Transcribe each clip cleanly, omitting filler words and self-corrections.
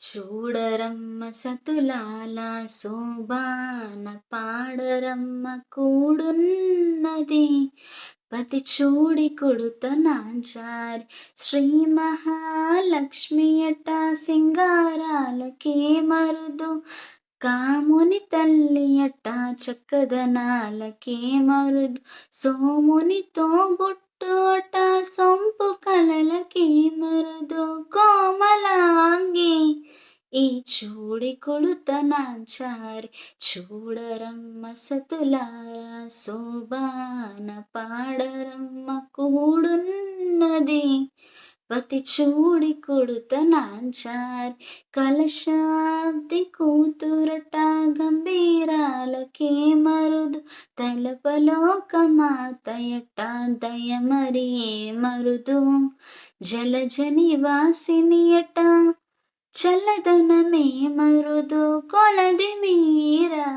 చూడరమ్మ సతులాల శోభాన పాడరమ్మ కూడున్నది పతి చూడి కొడుత నాంచారి శ్రీ మహాలక్ష్మి అట సింగారాలకే మరుదు కాముని తల్లి అట చక్కదనాలకే మరుదు సోమునితో బుట్టోట సొంపు కలలకే మరుదు కోమలాంగి ఈ చూడి కొడుత నాంచారి చూడరమ్మ సతులారా శోభాన పాడరమ్మ కూడున్నది పతి చూడి కొడుత నాంచారి కలశాబ్ది కూతురట గంభీరాలకే మరుదు తలపలోకమాతయట దయమరి మరుదు జలజని వాసినియట చల్లదనమే మరుదు కొలది మీరా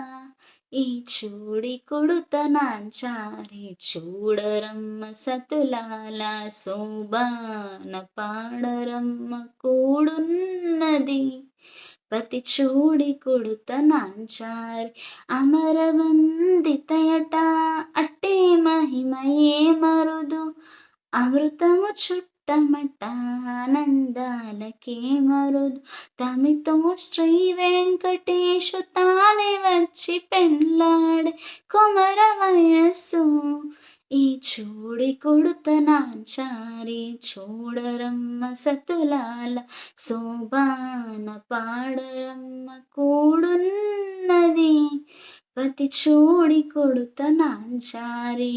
ఈ చూడి కొడుత నాంచారి చూడరమ్మ సతులాల శోభాన పాడరమ్మ కూడున్నది పతి చూడి కొడుత నాంచారి అమరవందితయట అట్టే మహిమయే మరుదు అమృతము చుట్టమట ఆనందాలకే మరుదు తమితో శ్రీ వెంకటేశు తానే వచ్చి పెళ్ళాడే కుమర వయస్సు ఈ చూడి కొడుత నాంచారి చూడరమ్మ సతులాల శోభాన పాడరమ్మ కూడున్నది పతి చూడి కొడుత నాంచారి.